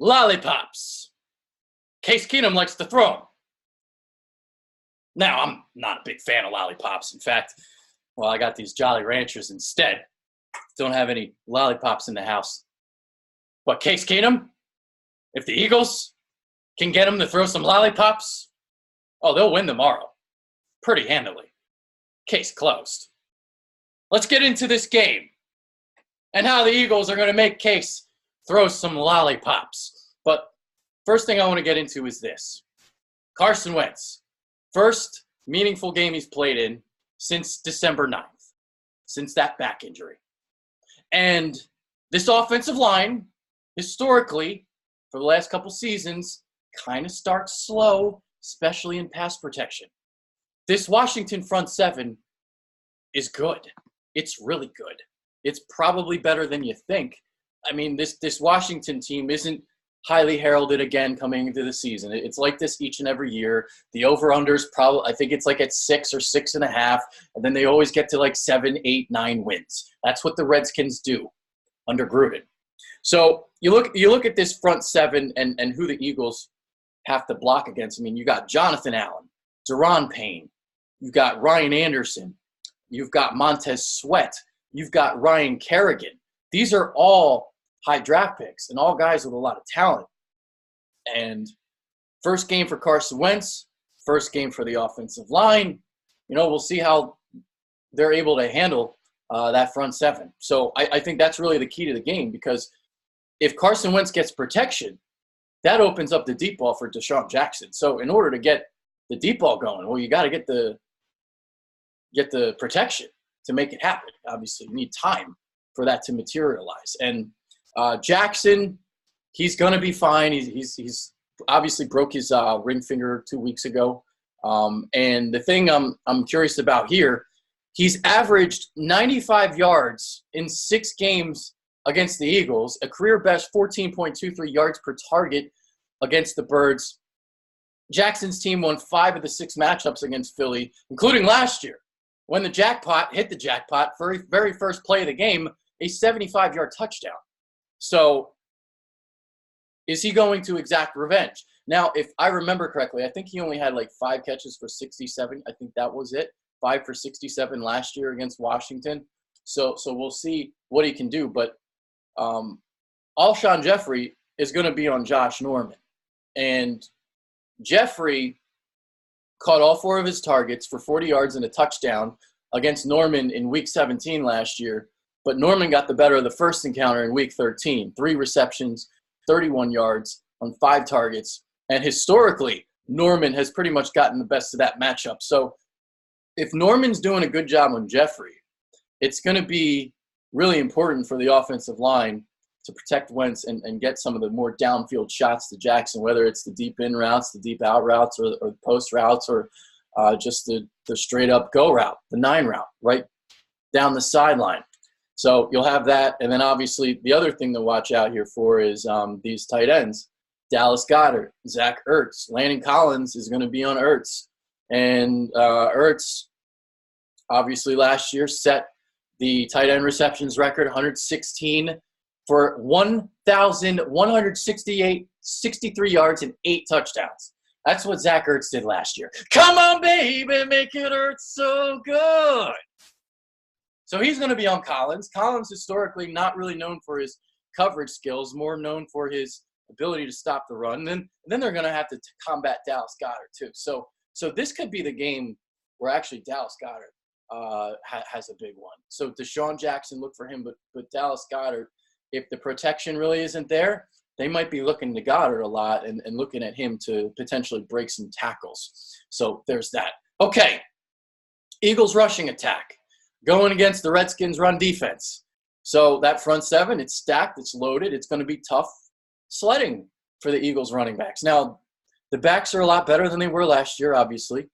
Lollipops. Case Keenum likes to throw them. Now, I'm not a big fan of lollipops. In fact, well, I got these Jolly Ranchers instead. Don't have any lollipops in the house. But Case Keenum, if the Eagles can get him to throw some lollipops, oh, they'll win tomorrow. Pretty handily. Case closed. Let's get into this game and how the Eagles are going to make Case throw some lollipops. But first thing I want to get into is this. Carson Wentz, first meaningful game he's played in since December 9th, since that back injury. And this offensive line, historically, for the last couple seasons, kind of starts slow, especially in pass protection. This Washington front seven is good. It's really good. It's probably better than you think. I mean, this Washington team isn't highly heralded again coming into the season. It's like this each and every year. The over-unders probably, I think it's like at 6 or 6.5, and then they always get to like 7, 8, 9 wins. That's what the Redskins do under Gruden. So you look at this front seven and who the Eagles have to block against. I mean, you got Jonathan Allen, Deron Payne, you've got Ryan Anderson, you've got Montez Sweat, you've got Ryan Kerrigan. These are all high draft picks and all guys with a lot of talent. And first game for Carson Wentz, first game for the offensive line. We'll see how they're able to handle that front seven. So I think that's really the key to the game, because if Carson Wentz gets protection, that opens up the deep ball for Deshaun Jackson. So in order to get the deep ball going, well, you got to get the protection to make it happen. Obviously, you need time for that to materialize. And Jackson, he's going to be fine. He's obviously broke his ring finger 2 weeks ago. And the thing I'm curious about here, he's averaged 95 yards in 6 games against the Eagles, a career best 14.23 yards per target against the Birds. Jackson's team won 5 of the 6 matchups against Philly, including last year, when the jackpot hit the jackpot, very first play of the game, a 75-yard touchdown. So is he going to exact revenge? Now, if I remember correctly, I think he only had like 5 catches for 67. I think that was it. 5 for 67 last year against Washington. So we'll see what he can do. But Alshon Jeffrey is going to be on Josh Norman. And Jeffrey caught all 4 of his targets for 40 yards and a touchdown against Norman in Week 17 last year. But Norman got the better of the first encounter in Week 13. 3 receptions, 31 yards on 5 targets. And historically, Norman has pretty much gotten the best of that matchup. So if Norman's doing a good job on Jeffrey, it's going to be really important for the offensive line to protect Wentz and get some of the more downfield shots to Jackson, whether it's the deep in routes, the deep out routes, or the post routes, or just the straight-up go route, the 9 route, right down the sideline. So you'll have that. And then obviously the other thing to watch out here for is these tight ends. Dallas Goedert, Zach Ertz. Landon Collins is going to be on Ertz. And Ertz, obviously last year, set the tight end receptions record, 116 for 1,163 yards and 8 touchdowns. That's what Zach Ertz did last year. Come on, baby, make it hurt so good. So he's going to be on Collins. Collins historically not really known for his coverage skills, more known for his ability to stop the run. And then they're going to have to combat Dallas Goedert too. So this could be the game where actually Dallas Goedert has a big one. So Deshaun Jackson, look for him, but Dallas Goedert, if the protection really isn't there, they might be looking to Goddard a lot and looking at him to potentially break some tackles. So there's that. Okay, Eagles rushing attack going against the Redskins run defense. So that front seven, it's stacked, it's loaded. It's going to be tough sledding for the Eagles running backs. Now, the backs are a lot better than they were last year, obviously.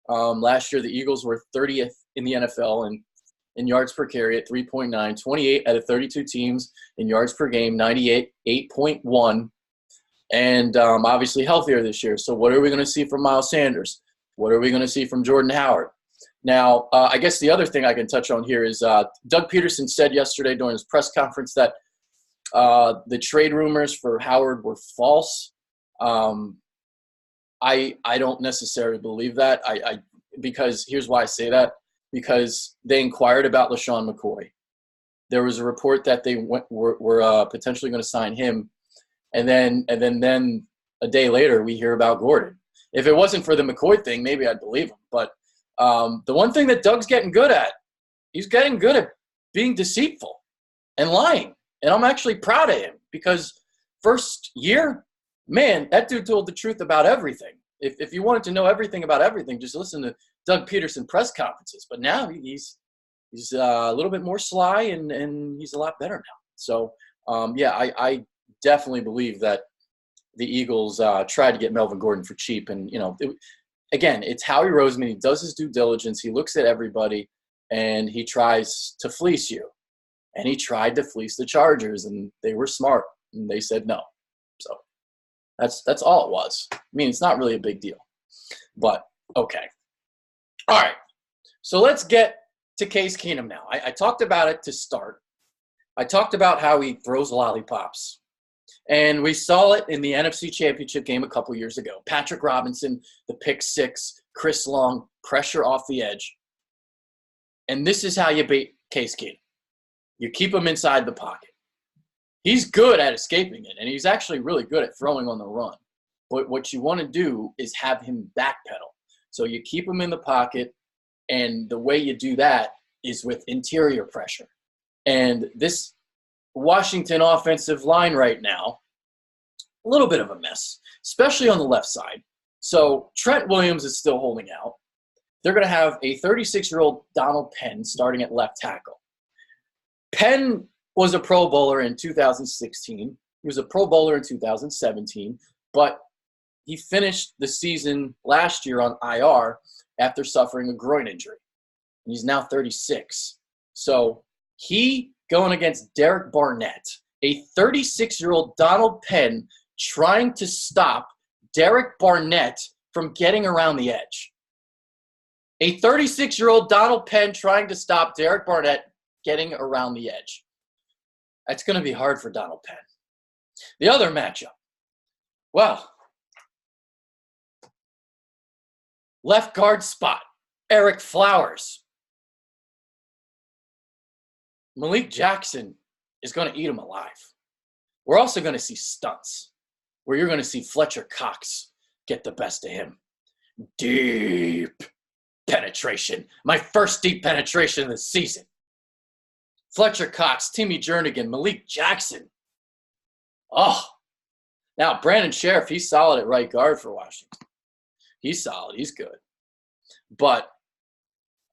Last year, the Eagles were 30th in the NFL in yards per carry at 3.9, 28 out of 32 teams in yards per game, 98, 8.1, and obviously healthier this year. So what are we going to see from Miles Sanders? What are we going to see from Jordan Howard? Now, I guess the other thing I can touch on here is Doug Peterson said yesterday during his press conference that The trade rumors for Howard were false. I don't necessarily believe that. Because here's why I say that. Because they inquired about LaShawn McCoy. There was a report that they were potentially going to sign him, and then a day later we hear about Gordon. If it wasn't for the McCoy thing, maybe I'd believe him. But the one thing that Doug's getting good at, he's getting good at being deceitful and lying. And I'm actually proud of him because first year, man, that dude told the truth about everything. If you wanted to know everything about everything, just listen to Doug Peterson press conferences. But now he's a little bit more sly and he's a lot better now. So, I definitely believe that the Eagles tried to get Melvin Gordon for cheap. And, again, it's Howie Roseman. He does his due diligence. He looks at everybody, and he tries to fleece you. And he tried to fleece the Chargers, and they were smart, and they said no. So that's all it was. I mean, it's not really a big deal. But, okay. All right. So let's get to Case Keenum now. I talked about it to start. I talked about how he throws lollipops. And we saw it in the NFC Championship game a couple years ago. Patrick Robinson, the pick six, Chris Long, pressure off the edge. And this is how you beat Case Keenum. You keep him inside the pocket. He's good at escaping it, and he's actually really good at throwing on the run. But what you want to do is have him backpedal. So you keep him in the pocket, and the way you do that is with interior pressure. And this Washington offensive line right now, a little bit of a mess, especially on the left side. So Trent Williams is still holding out. They're going to have a 36-year-old Donald Penn starting at left tackle. Penn was a Pro Bowler in 2016. He was a Pro Bowler in 2017, but he finished the season last year on IR after suffering a groin injury. And he's now 36. So he going against Derek Barnett, a 36-year-old Donald Penn trying to stop Derek Barnett from getting around the edge. A 36-year-old Donald Penn trying to stop Derek Barnett getting around the edge. That's going to be hard for Donald Penn. The other matchup, well, left guard spot, Eric Flowers. Malik Jackson is going to eat him alive. We're also going to see stunts where you're going to see Fletcher Cox get the best of him. Deep penetration. My first deep penetration of the season. Fletcher Cox, Timmy Jernigan, Malik Jackson. Oh. Now, Brandon Sheriff, he's solid at right guard for Washington. He's solid. He's good. But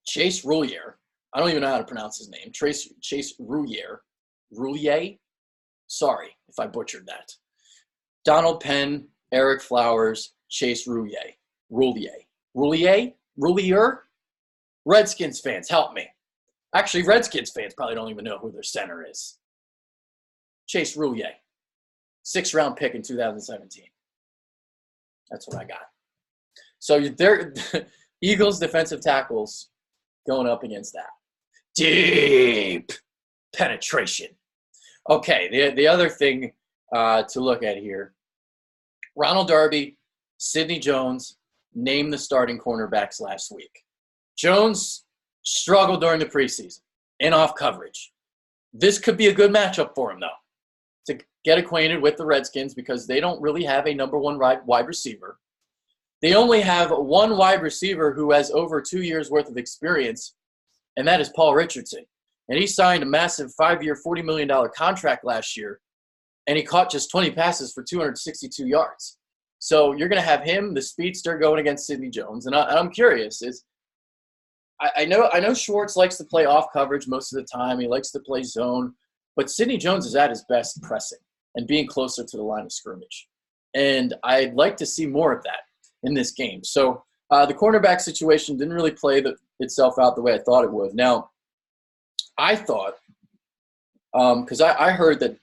Chase Roulier, I don't even know how to pronounce his name. Chase Roulier. Sorry if I butchered that. Donald Penn, Eric Flowers, Chase Roulier. Redskins fans, help me. Actually, Redskins fans probably don't even know who their center is. Chase Roulier. 6th-round pick in 2017. That's what I got. So they're Eagles defensive tackles going up against that. Deep penetration. Okay, the other thing to look at here, Ronald Darby, Sidney Jones named the starting cornerbacks last week. Jones struggled during the preseason and off coverage. This could be a good matchup for him, though, to get acquainted with the Redskins because they don't really have a number one wide receiver. They only have one wide receiver who has over 2 years' worth of experience, and that is Paul Richardson. And he signed a massive 5-year, $40 million contract last year, and he caught just 20 passes for 262 yards. So you're going to have him, the speedster, going against Sidney Jones. And I'm curious. I know Schwartz likes to play off coverage most of the time. He likes to play zone. But Sidney Jones is at his best pressing and being closer to the line of scrimmage. And I'd like to see more of that in this game. So the cornerback situation didn't really play itself out the way I thought it would. Now, I thought, because I heard that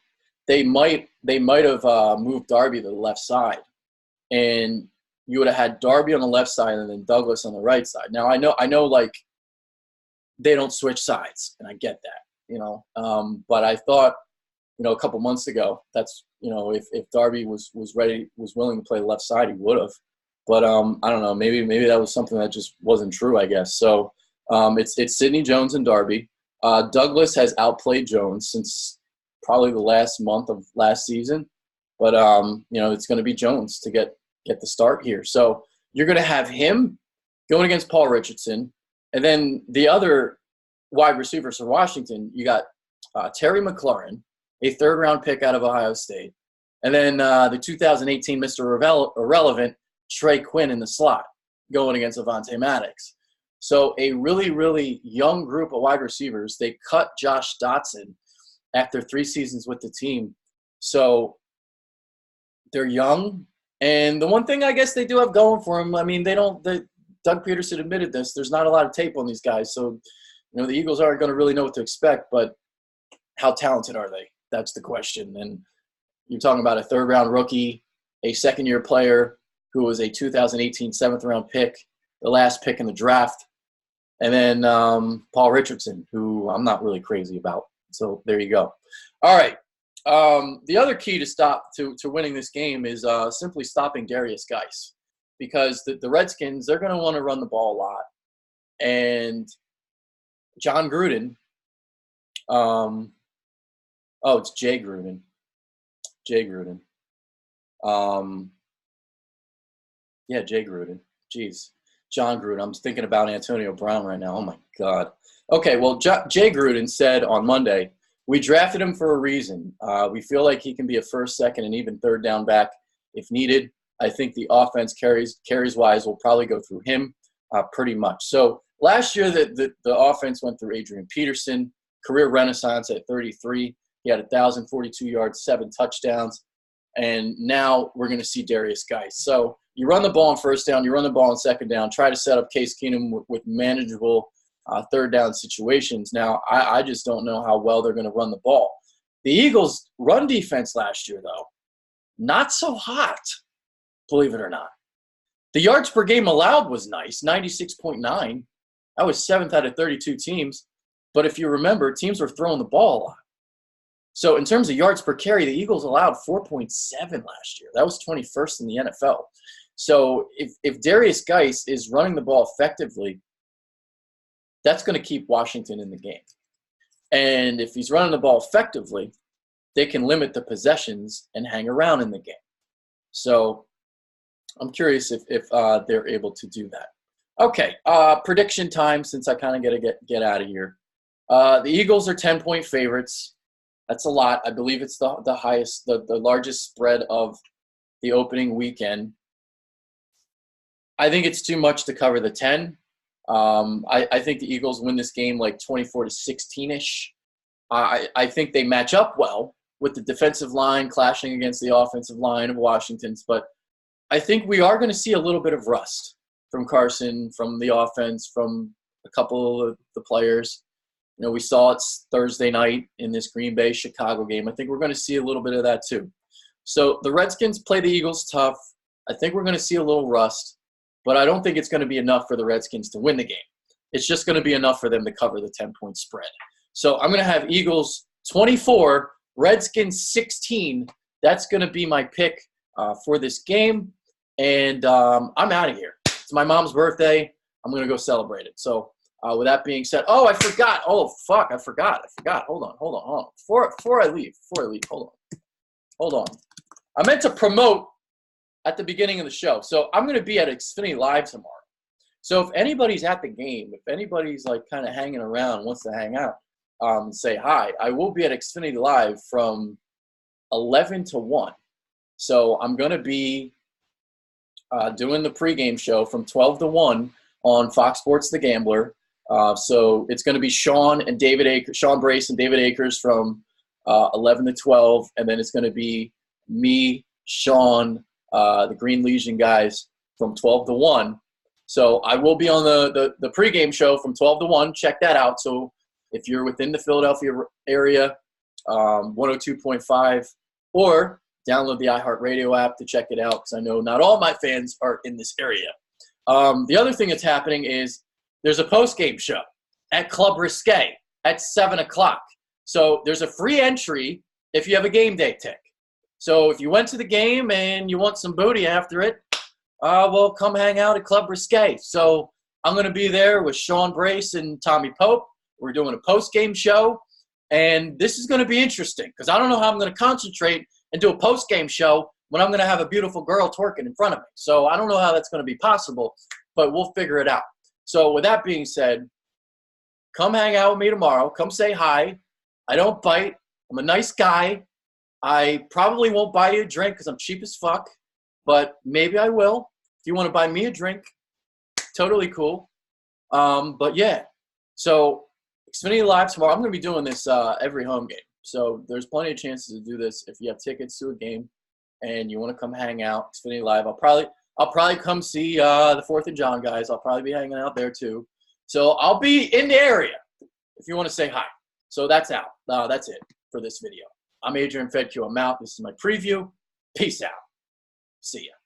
they might have moved Darby to the left side, and you would have had Darby on the left side and then Douglas on the right side. Now I know, like they don't switch sides, and I get that, but I thought a couple months ago. That's, if Darby was willing to play left side, he would have. But I don't know. Maybe that was something that just wasn't true, I guess. So it's Sidney Jones and Darby. Douglas has outplayed Jones since probably the last month of last season. But it's going to be Jones to get the start here. So you're going to have him going against Paul Richardson, and then the other wide receivers for Washington. You got Terry McLaurin, a third-round pick out of Ohio State, and then the 2018 Mr. Irrelevant, Trey Quinn in the slot, going against Avonte Maddox. So a really, really young group of wide receivers. They cut Josh Dotson after 3 seasons with the team. So they're young. And the one thing I guess they do have going for them, I mean, Doug Peterson admitted this, there's not a lot of tape on these guys. So, the Eagles aren't going to really know what to expect, but how talented are they? That's the question. And you're talking about a third-round rookie, a second-year player who was a 2018 7th-round pick, the last pick in the draft, and then Paul Richardson, who I'm not really crazy about. So there you go. All right. The other key to winning this game is simply stopping Darius Geis, because the Redskins, they're going to want to run the ball a lot. And John Gruden, it's Jay Gruden. Jay Gruden. Jay Gruden. Jeez. John Gruden. I'm thinking about Antonio Brown right now. Oh, my God. Okay, well, Jay Gruden said on Monday, we drafted him for a reason. We feel like he can be a first, second, and even third down back if needed. I think the offense carries-wise will probably go through him pretty much. So last year the offense went through Adrian Peterson, career renaissance at 33. He had 1,042 yards, 7 touchdowns. And now we're going to see Darius Geis. So you run the ball on first down, you run the ball on second down, try to set up Case Keenum with manageable third down situations. Now, I just don't know how well they're going to run the ball. The Eagles' run defense last year, though, not so hot, believe it or not. The yards per game allowed was nice, 96.9. That was 7th out of 32 teams. But if you remember, teams were throwing the ball a lot. So in terms of yards per carry, the Eagles allowed 4.7 last year. That was 21st in the NFL. So if Darius Geis is running the ball effectively, that's going to keep Washington in the game. And if he's running the ball effectively, they can limit the possessions and hang around in the game. So I'm curious if they're able to do that. Okay, prediction time, since I kind of got to get out of here. The Eagles are 10-point favorites. That's a lot. I believe it's the highest, the largest spread of the opening weekend. I think it's too much to cover the 10. I think the Eagles win this game like 24-16-ish. I think they match up well with the defensive line clashing against the offensive line of Washington's, but I think we are going to see a little bit of rust from Carson, from the offense, from a couple of the players. We saw it Thursday night in this Green Bay-Chicago game. I think we're going to see a little bit of that too. So the Redskins play the Eagles tough. I think we're going to see a little rust, but I don't think it's going to be enough for the Redskins to win the game. It's just going to be enough for them to cover the 10-point spread. So I'm going to have Eagles 24, Redskins 16. That's going to be my pick for this game. And I'm out of here. It's my mom's birthday. I'm going to go celebrate it. So with that being said, I forgot. Oh, fuck, I forgot. Hold on. Before I leave, hold on. I meant to promote at the beginning of the show. So I'm going to be at Xfinity Live tomorrow. So if anybody's at the game, if anybody's like kind of hanging around, wants to hang out, and say hi, I will be at Xfinity Live from 11 to 1. So I'm going to be doing the pregame show from 12 to 1 on Fox Sports The Gambler. So it's going to be Sean Brace and David Akers from 11 to 12, and then it's going to be me, Sean, the Green Legion guys from 12 to 1. So I will be on the pregame show from 12 to 1. Check that out. So if you're within the Philadelphia area, 102.5, or download the iHeartRadio app to check it out, because I know not all my fans are in this area. The other thing that's happening is there's a post-game show at Club Risque at 7 o'clock. So there's a free entry if you have a game day tick. So if you went to the game and you want some booty after it, well, come hang out at Club Risque. So I'm going to be there with Sean Brace and Tommy Pope. We're doing a post-game show, and this is going to be interesting because I don't know how I'm going to concentrate and do a post-game show when I'm going to have a beautiful girl twerking in front of me. So I don't know how that's going to be possible, but we'll figure it out. So with that being said, come hang out with me tomorrow. Come say hi. I don't bite. I'm a nice guy. I probably won't buy you a drink because I'm cheap as fuck, but maybe I will. If you want to buy me a drink, totally cool. But yeah, so Xfinity Live tomorrow. I'm going to be doing this every home game. So there's plenty of chances to do this. If you have tickets to a game and you want to come hang out, Xfinity Live, I'll probably come see the 4th and John guys. I'll probably be hanging out there too. So I'll be in the area if you want to say hi. So that's out. That's it for this video. I'm Adrian Fedq. I'm out. This is my preview. Peace out. See ya.